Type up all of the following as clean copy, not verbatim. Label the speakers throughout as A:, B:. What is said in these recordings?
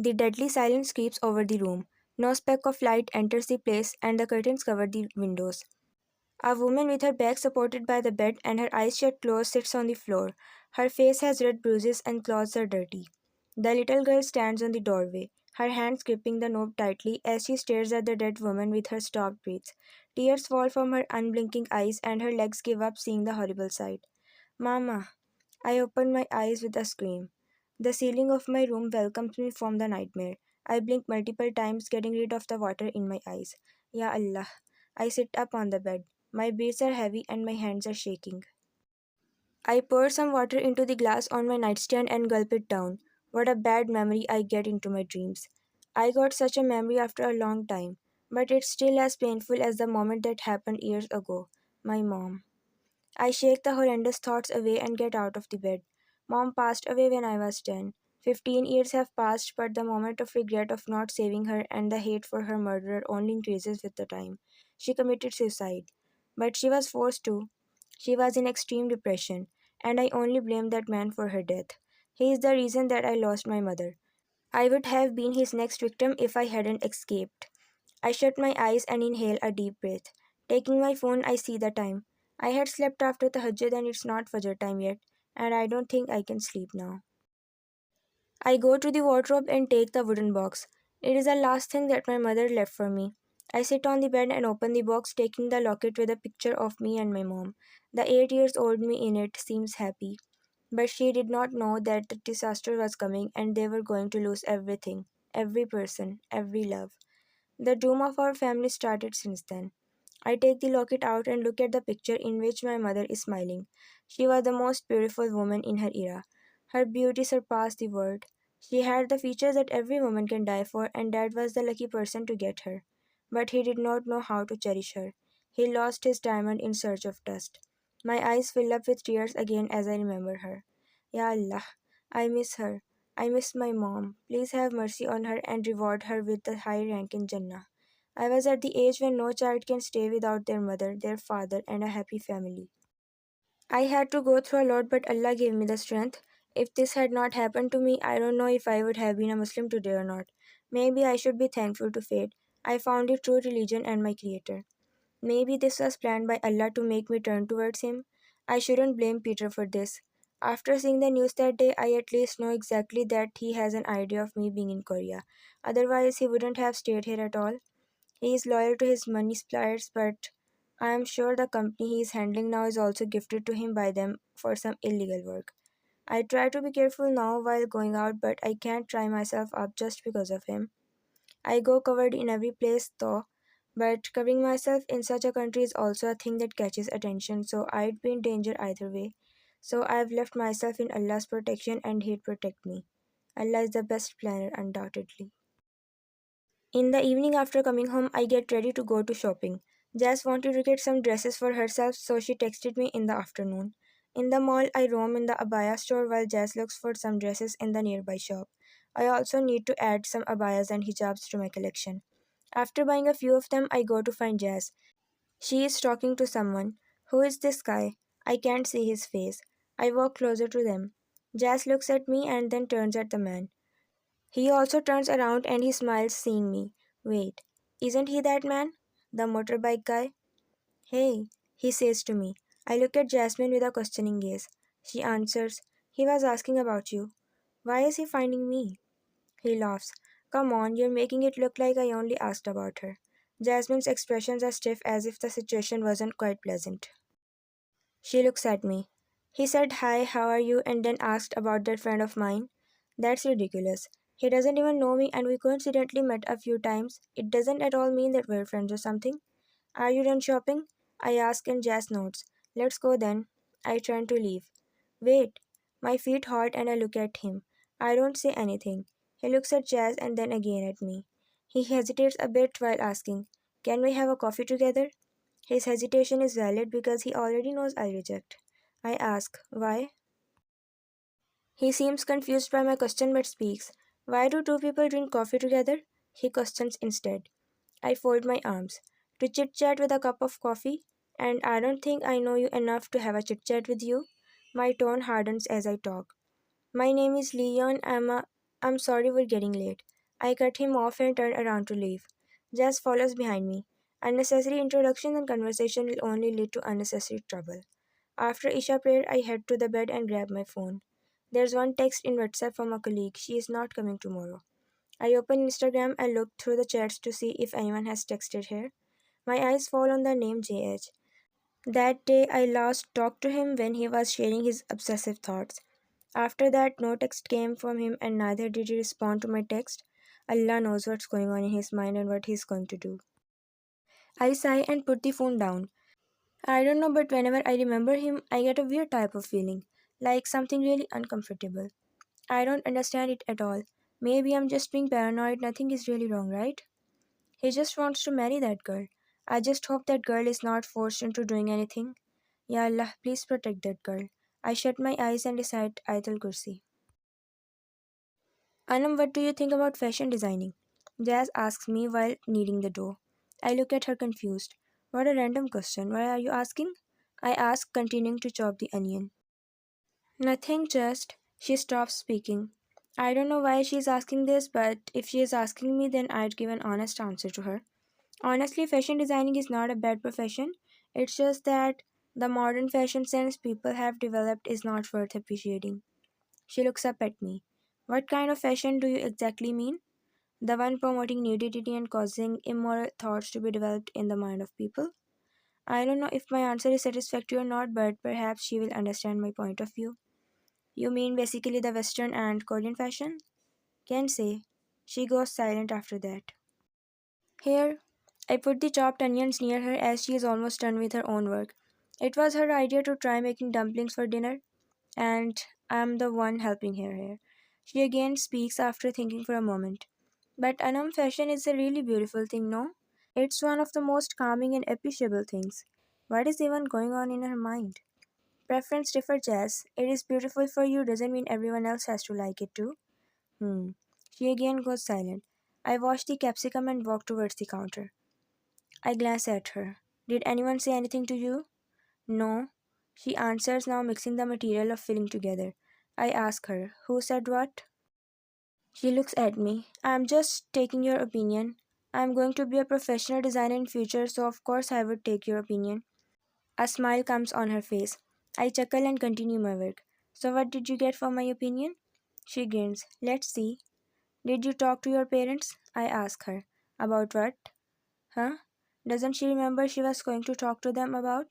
A: The deadly silence creeps over the room. No speck of light enters the place, and the curtains cover the windows. A woman with her back supported by the bed and her eyes shut closed sits on the floor. Her face has red bruises and clothes are dirty. The little girl stands on the doorway, her hands gripping the knob tightly as she stares at the dead woman with her stopped breaths. Tears fall from her unblinking eyes and her legs give up seeing the horrible sight. Mama! I open my eyes with a scream. The ceiling of my room welcomes me from the nightmare. I blink multiple times, getting rid of the water in my eyes. Ya Allah. I sit up on the bed. My breaths are heavy and my hands are shaking. I pour some water into the glass on my nightstand and gulp it down. What a bad memory I get into my dreams. I got such a memory after a long time, but it's still as painful as the moment that happened years ago. My mom. I shake the horrendous thoughts away and get out of the bed. Mom passed away when I was 10. 15 years have passed, but the moment of regret of not saving her and the hate for her murderer only increases with the time. She committed suicide. But she was forced to. She was in extreme depression, and I only blame that man for her death. He is the reason that I lost my mother. I would have been his next victim if I hadn't escaped. I shut my eyes and inhale a deep breath. Taking my phone, I see the time. I had slept after the Tahajjud and it's not Fajr time yet, and I don't think I can sleep now. I go to the wardrobe and take the wooden box. It is the last thing that my mother left for me. I sit on the bed and open the box, taking the locket with a picture of me and my mom. The 8 years old me in it seems happy, but she did not know that the disaster was coming and they were going to lose everything, every person, every love. The doom of our family started since then. I take the locket out and look at the picture in which my mother is smiling. She was the most beautiful woman in her era. Her beauty surpassed the world. She had the features that every woman can die for, and Dad was the lucky person to get her. But he did not know how to cherish her. He lost his diamond in search of dust. My eyes fill up with tears again as I remember her. Ya Allah, I miss her. I miss my mom. Please have mercy on her and reward her with the high rank in Jannah. I was at the age when no child can stay without their mother, their father, and a happy family. I had to go through a lot, but Allah gave me the strength. If this had not happened to me, I don't know if I would have been a Muslim today or not. Maybe I should be thankful to fate. I found a true religion and my Creator. Maybe this was planned by Allah to make me turn towards Him. I shouldn't blame Peter for this. After seeing the news that day, I at least know exactly that he has an idea of me being in Korea. Otherwise, he wouldn't have stayed here at all. He is loyal to his money suppliers, but I am sure the company he is handling now is also gifted to him by them for some illegal work. I try to be careful now while going out, but I can't try myself up just because of him. I go covered in every place though, but covering myself in such a country is also a thing that catches attention, so I'd be in danger either way. So I've left myself in Allah's protection and He'd protect me. Allah is the best planner, undoubtedly. In the evening after coming home, I get ready to go to shopping. Jess wanted to get some dresses for herself, so she texted me in the afternoon. In the mall, I roam in the abaya store while Jess looks for some dresses in the nearby shop. I also need to add some abayas and hijabs to my collection. After buying a few of them, I go to find Jess. She is talking to someone. Who is this guy? I can't see his face. I walk closer to them. Jess looks at me and then turns at the man. He also turns around and he smiles seeing me. Wait, isn't he that man? The motorbike guy? Hey, he says to me. I look at Jasmine with a questioning gaze. She answers, he was asking about you. Why is he finding me? He laughs. Come on, you're making it look like I only asked about her. Jasmine's expressions are stiff as if the situation wasn't quite pleasant. She looks at me. He said hi, how are you, and then asked about that friend of mine. That's ridiculous. He doesn't even know me and we coincidentally met a few times. It doesn't at all mean that we're friends or something. Are you done shopping? I ask and Jazz nods. Let's go then. I turn to leave. Wait. My feet halt and I look at him. I don't say anything. He looks at Jazz and then again at me. He hesitates a bit while asking, can we have a coffee together? His hesitation is valid because he already knows I reject. I ask, why? He seems confused by my question but speaks. Why do two people drink coffee together? He questions instead. I fold my arms. To chit chat with a cup of coffee? And I don't think I know you enough to have a chit chat with you. My tone hardens as I talk. My name is Leon. I'm sorry we're getting late. I cut him off and turn around to leave. Jess follows behind me. Unnecessary introductions and conversation will only lead to unnecessary trouble. After Isha prayer, I head to the bed and grab my phone. There's one text in WhatsApp from a colleague. She is not coming tomorrow. I open Instagram and look through the chats to see if anyone has texted her. My eyes fall on the name JH. That day I last talked to him when he was sharing his obsessive thoughts. After that, no text came from him and neither did he respond to my text. Allah knows what's going on in his mind and what he's going to do. I sigh and put the phone down. I don't know, but whenever I remember him, I get a weird type of feeling, like something really uncomfortable. I don't understand it at all. Maybe I'm just being paranoid, nothing is really wrong, right? He just wants to marry that girl. I just hope that girl is not forced into doing anything. Ya Allah, please protect that girl. I shut my eyes and recite Ayatul Kursi. Anam, what do you think about fashion designing? Jazz asks me while kneading the dough. I look at her confused. What a random question. Why are you asking? I ask, continuing to chop the onion. Nothing, just. She stops speaking. I don't know why she's asking this, but if she is asking me, then I'd give an honest answer to her. Honestly, fashion designing is not a bad profession. It's just that the modern fashion sense people have developed is not worth appreciating. She looks up at me. What kind of fashion do you exactly mean? The one promoting nudity and causing immoral thoughts to be developed in the mind of people? I don't know if my answer is satisfactory or not, but perhaps she will understand my point of view. You mean basically the Western and Korean fashion? Can't say. She goes silent after that. Here, I put the chopped onions near her as she is almost done with her own work. It was her idea to try making dumplings for dinner, and I'm the one helping her here. She again speaks after thinking for a moment. But Anam, fashion is a really beautiful thing, no? It's one of the most calming and appreciable things. What is even going on in her mind? Preference differs, Jazz. It is beautiful for you doesn't mean everyone else has to like it too. Hmm. She again goes silent. I wash the capsicum and walk towards the counter. I glance at her. Did anyone say anything to you? No. She answers, now mixing the material of filling together. I ask her, who said what? She looks at me. I'm just taking your opinion. I'm going to be a professional designer in future, so of course I would take your opinion. A smile comes on her face. I chuckle and continue my work. So what did you get for my opinion? She grins. Let's see. Did you talk to your parents? I ask her. About what? Huh? Doesn't she remember she was going to talk to them about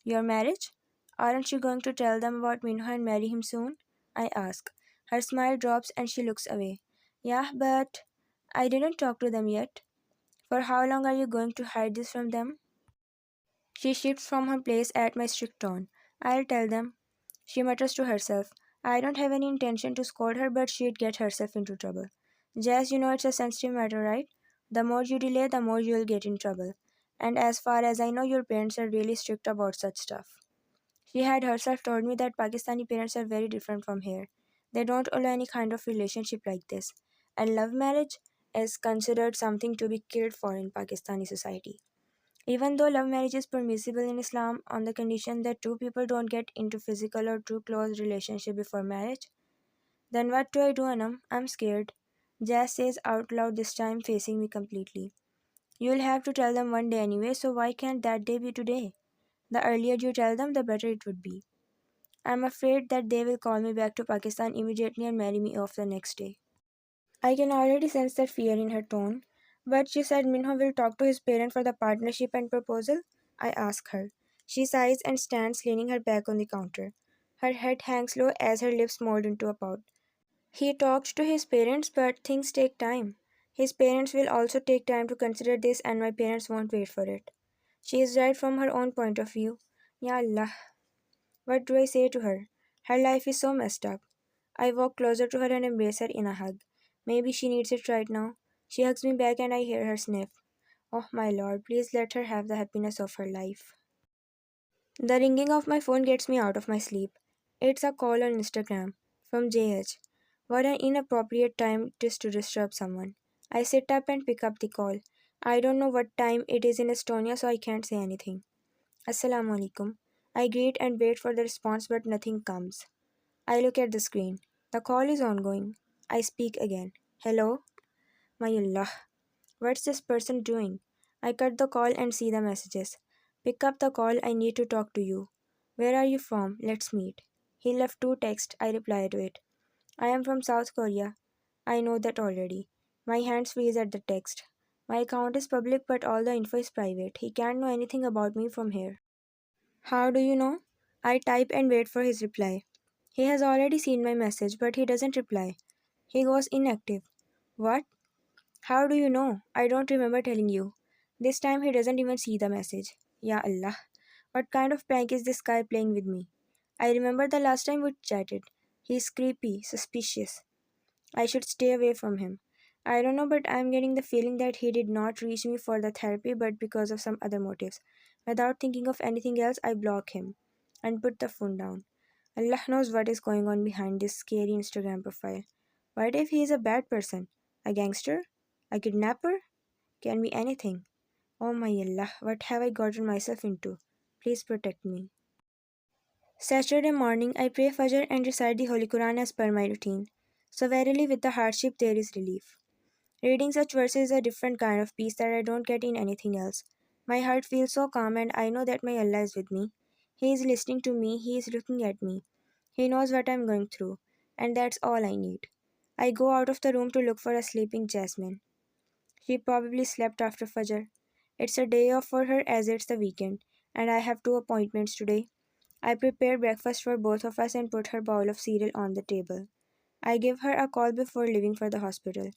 A: your marriage? Aren't you going to tell them about Minho and marry him soon? I ask. Her smile drops and she looks away. Yeah, but I didn't talk to them yet. For how long are you going to hide this from them? She shifts from her place at my strict tone. I'll tell them. She mutters to herself. I don't have any intention to scold her, but she'd get herself into trouble. Jazz, you know it's a sensitive matter, right? The more you delay, the more you'll get in trouble. And as far as I know, your parents are really strict about such stuff. She had herself told me that Pakistani parents are very different from here. They don't allow any kind of relationship like this. And love marriage is considered something to be killed for in Pakistani society. Even though love marriage is permissible in Islam on the condition that two people don't get into physical or too close relationship before marriage, then what do I do, Anam? I'm scared. Jazz says out loud, this time facing me completely. You'll have to tell them one day anyway, so why can't that day be today? The earlier you tell them, the better it would be. I'm afraid that they will call me back to Pakistan immediately and marry me off the next day. I can already sense that fear in her tone. But she said Minho will talk to his parent for the partnership and proposal. I ask her. She sighs and stands leaning her back on the counter. Her head hangs low as her lips mold into a pout. He talked to his parents, but things take time. His parents will also take time to consider this, and my parents won't wait for it. She is right from her own point of view. Ya Allah, what do I say to her? Her life is so messed up. I walk closer to her and embrace her in a hug. Maybe she needs it right now. She hugs me back and I hear her sniff. Oh my lord, please let her have the happiness of her life. The ringing of my phone gets me out of my sleep. It's a call on Instagram from JH. What an inappropriate time it is to disturb someone. I sit up and pick up the call. I don't know what time it is in Estonia, so I can't say anything. Assalamu alaikum. I greet and wait for the response, but nothing comes. I look at the screen. The call is ongoing. I speak again. Hello? My Allah, what's this person doing? I cut the call and see the messages. Pick up the call, I need to talk to you. Where are you from? Let's meet. He left two texts, I replied to it. I am from South Korea. I know that already. My hands freeze at the text. My account is public but all the info is private. He can't know anything about me from here. How do you know? I type and wait for his reply. He has already seen my message but he doesn't reply. He goes inactive. What? How do you know? I don't remember telling you. This time he doesn't even see the message. Ya Allah. What kind of prank is this guy playing with me? I remember the last time we chatted. He's creepy, suspicious. I should stay away from him. I don't know, but I'm getting the feeling that he did not reach me for the therapy but because of some other motives. Without thinking of anything else, I block him and put the phone down. Allah knows what is going on behind this scary Instagram profile. What if he is a bad person? A gangster? A kidnapper? Can be anything. Oh my Allah, what have I gotten myself into? Please protect me. Saturday morning, I pray Fajr and recite the Holy Quran as per my routine. So, verily, with the hardship, there is relief. Reading such verses is a different kind of peace that I don't get in anything else. My heart feels so calm, and I know that my Allah is with me. He is listening to me, He is looking at me. He knows what I'm going through, and that's all I need. I go out of the room to look for a sleeping Jasmine. She probably slept after Fajr. It's a day off for her as it's the weekend, and I have two appointments today. I prepare breakfast for both of us and put her bowl of cereal on the table. I give her a call before leaving for the hospital.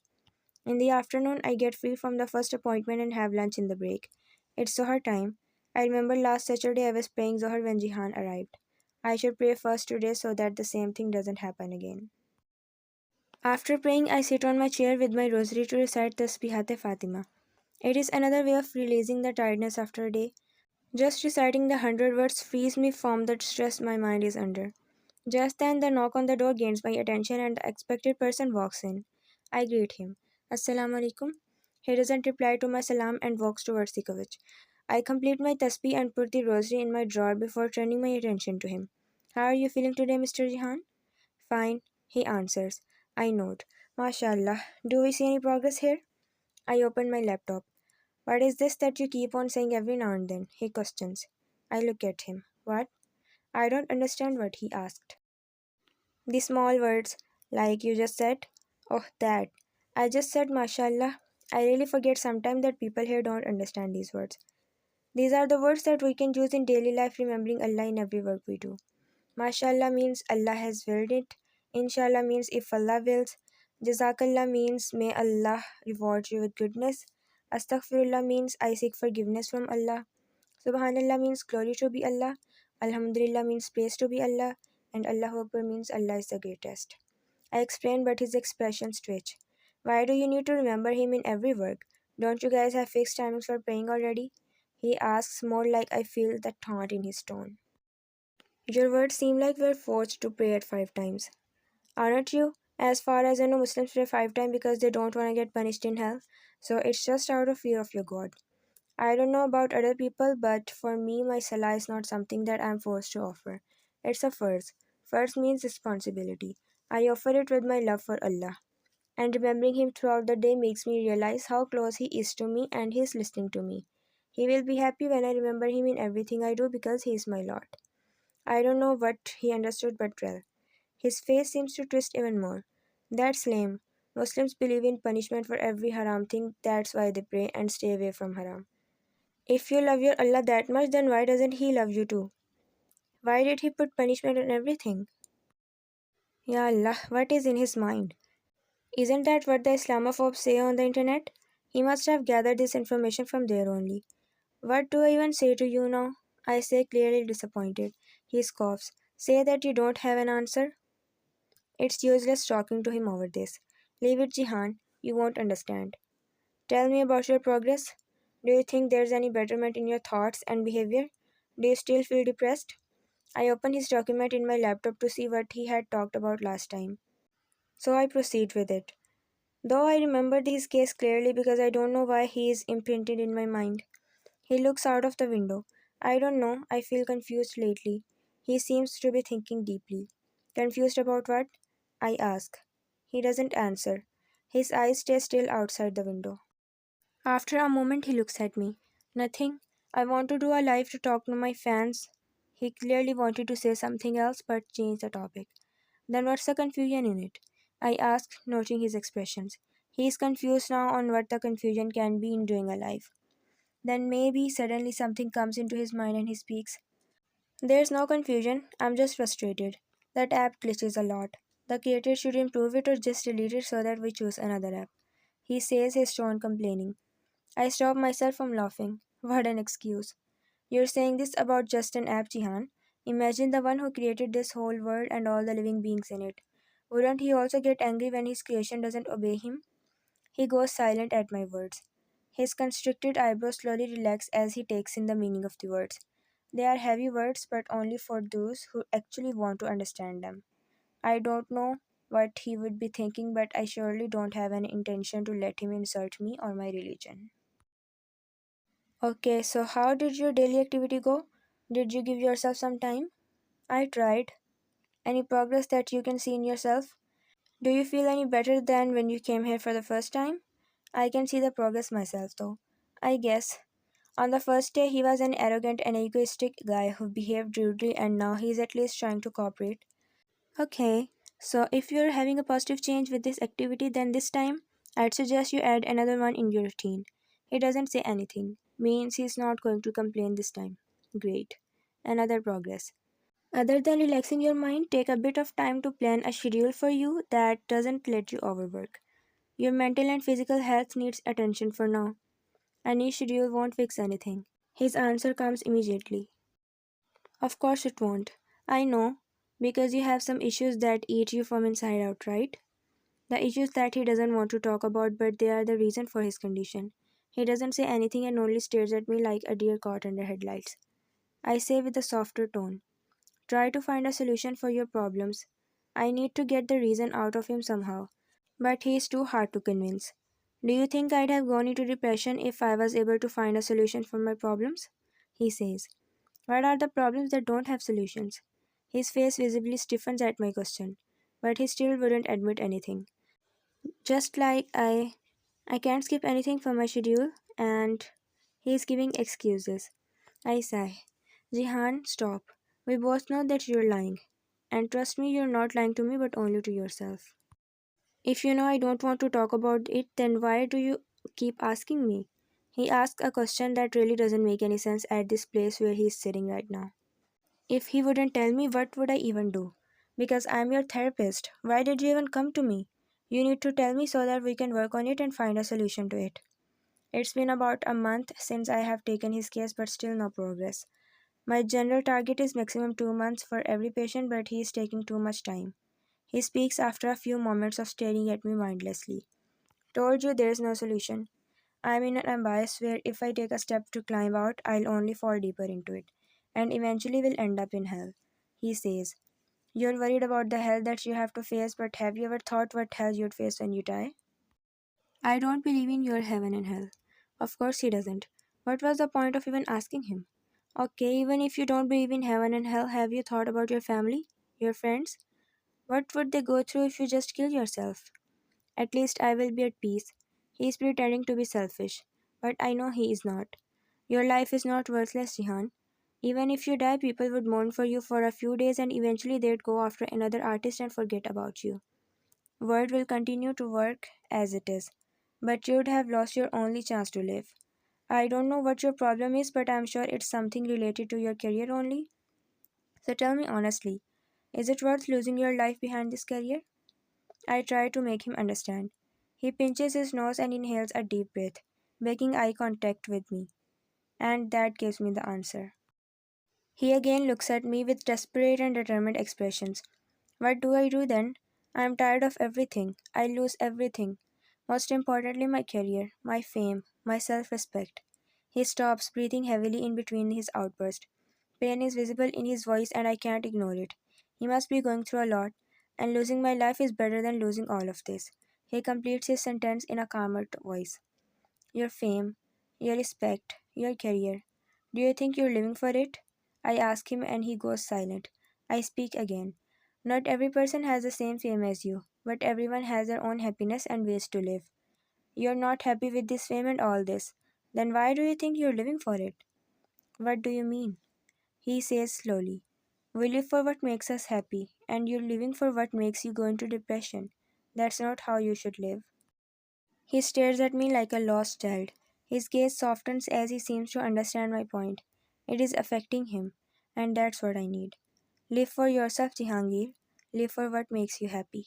A: In the afternoon, I get free from the first appointment and have lunch in the break. It's Zohar time. I remember last Saturday I was praying Zohar when Jihan arrived. I should pray first today so that the same thing doesn't happen again. After praying, I sit on my chair with my rosary to recite Tasbihat Fatima. It is another way of releasing the tiredness after a day. Just reciting the 100 words frees me from the stress my mind is under. Just then, the knock on the door gains my attention and the expected person walks in. I greet him. Assalamu alaikum. He doesn't reply to my salam and walks towards the couch. I complete my tasbih and put the rosary in my drawer before turning my attention to him. How are you feeling today, Mr. Jihan? Fine, he answers. I nod. MashaAllah. Do we see any progress here? I open my laptop. What is this that you keep on saying every now and then? He questions. I look at him. What? I don't understand what he asked. The small words, like you just said. Oh, that. I just said mashallah. I really forget sometimes that people here don't understand these words. These are the words that we can use in daily life, remembering Allah in every work we do. Mashallah means Allah has willed it. Inshallah means if Allah wills. Jazakallah means may Allah reward you with goodness. Astaghfirullah means I seek forgiveness from Allah. Subhanallah means glory to be Allah. Alhamdulillah means praise to be Allah. And Allahu Akbar means Allah is the greatest. I explained, but his expressions twitch. Why do you need to remember him in every work? Don't you guys have fixed timings for praying already? He asks, more like I feel the taunt in his tone. Your words seem like we're forced to pray at 5 times. Aren't you? As far as I know, Muslims pray 5 times because they don't want to get punished in hell. So it's just out of fear of your God. I don't know about other people, but for me, my salah is not something that I'm forced to offer. It's a first. First means responsibility. I offer it with my love for Allah. And remembering Him throughout the day makes me realize how close He is to me and He is listening to me. He will be happy when I remember Him in everything I do because He is my Lord. I don't know what he understood, but well. His face seems to twist even more. That's lame. Muslims believe in punishment for every haram thing, that's why they pray and stay away from haram. If you love your Allah that much, then why doesn't He love you too? Why did He put punishment on everything? Ya Allah, what is in His mind? Isn't that what the Islamophobes say on the internet? He must have gathered this information from there only. What do I even say to you now? I say, clearly disappointed. He scoffs. Say that you don't have an answer? It's useless talking to him over this. Leave it, Jihan. You won't understand. Tell me about your progress. Do you think there's any betterment in your thoughts and behavior? Do you still feel depressed? I open his document in my laptop to see what he had talked about last time. So I proceed with it. Though I remembered his case clearly because I don't know why he is imprinted in my mind. He looks out of the window. I don't know, I feel confused lately. He seems to be thinking deeply. Confused about what? I ask. He doesn't answer. His eyes stay still outside the window. After a moment, he looks at me. Nothing. I want to do a live to talk to my fans. He clearly wanted to say something else but changed the topic. Then what's the confusion in it? I asked, noting his expressions. He is confused now on what the confusion can be in doing a live. Then maybe suddenly something comes into his mind and he speaks. There's no confusion, I'm just frustrated. That app glitches a lot. The creator should improve it or just delete it so that we choose another app. He says, his tone complaining. I stop myself from laughing. What an excuse. You're saying this about just an app, Jihan. Imagine the one who created this whole world and all the living beings in it. Wouldn't he also get angry when his creation doesn't obey him? He goes silent at my words. His constricted eyebrows slowly relax as he takes in the meaning of the words. They are heavy words, but only for those who actually want to understand them. I don't know what he would be thinking, but I surely don't have any intention to let him insult me or my religion. Okay, so how did your daily activity go? Did you give yourself some time? I tried. Any progress that you can see in yourself? Do you feel any better than when you came here for the first time? I can see the progress myself though. I guess. On the first day, he was an arrogant and egoistic guy who behaved rudely, and now he's at least trying to cooperate. Okay, so if you're having a positive change with this activity, then this time I'd suggest you add another one in your routine. He doesn't say anything, means he's not going to complain this time. Great. Another progress. Other than relaxing your mind, take a bit of time to plan a schedule for you that doesn't let you overwork. Your mental and physical health needs attention for now. Any schedule won't fix anything. His answer comes immediately. Of course it won't. I know, because you have some issues that eat you from inside out, right? The issues that he doesn't want to talk about, but they are the reason for his condition. He doesn't say anything and only stares at me like a deer caught under headlights. I say with a softer tone, try to find a solution for your problems. I need to get the reason out of him somehow. But he is too hard to convince. Do you think I'd have gone into depression if I was able to find a solution for my problems? He says. What are the problems that don't have solutions? His face visibly stiffens at my question, but he still wouldn't admit anything. Just like I can't skip anything from my schedule, and he's giving excuses. I sigh. Jihan, stop. We both know that you're lying. And trust me, you're not lying to me but only to yourself. If you know I don't want to talk about it, then why do you keep asking me? He asks a question that really doesn't make any sense at this place where he's sitting right now. If he wouldn't tell me, what would I even do? Because I'm your therapist. Why did you even come to me? You need to tell me so that we can work on it and find a solution to it. It's been about a month since I have taken his case, but still no progress. My general target is maximum 2 months for every patient, but he is taking too much time. He speaks after a few moments of staring at me mindlessly. Told you there's no solution. I'm in an abyss where if I take a step to climb out, I'll only fall deeper into it, and eventually will end up in hell. He says, you're worried about the hell that you have to face, but have you ever thought what hell you'd face when you die? I don't believe in your heaven and hell. Of course he doesn't. What was the point of even asking him? Okay, even if you don't believe in heaven and hell, have you thought about your family? Your friends? What would they go through if you just kill yourself? At least I will be at peace. He is pretending to be selfish, but I know he is not. Your life is not worthless, Jihan. Even if you die, people would mourn for you for a few days and eventually they'd go after another artist and forget about you. World will continue to work as it is, but you'd have lost your only chance to live. I don't know what your problem is, but I'm sure it's something related to your career only. So tell me honestly, is it worth losing your life behind this career? I try to make him understand. He pinches his nose and inhales a deep breath, making eye contact with me, and that gives me the answer. He again looks at me with desperate and determined expressions. What do I do then? I am tired of everything. I lose everything. Most importantly, my career, my fame, my self respect. He stops, breathing heavily in between his outbursts. Pain is visible in his voice, and I can't ignore it. He must be going through a lot, and losing my life is better than losing all of this. He completes his sentence in a calmer voice. Your fame, your respect, your career. Do you think you're living for it? I ask him, and he goes silent. I speak again. Not every person has the same fame as you, but everyone has their own happiness and ways to live. You're not happy with this fame and all this. Then why do you think you're living for it? What do you mean? He says slowly. We live for what makes us happy, and you're living for what makes you go into depression. That's not how you should live. He stares at me like a lost child. His gaze softens as he seems to understand my point. It is affecting him, and that's what I need. Live for yourself, Jihangir. Live for what makes you happy.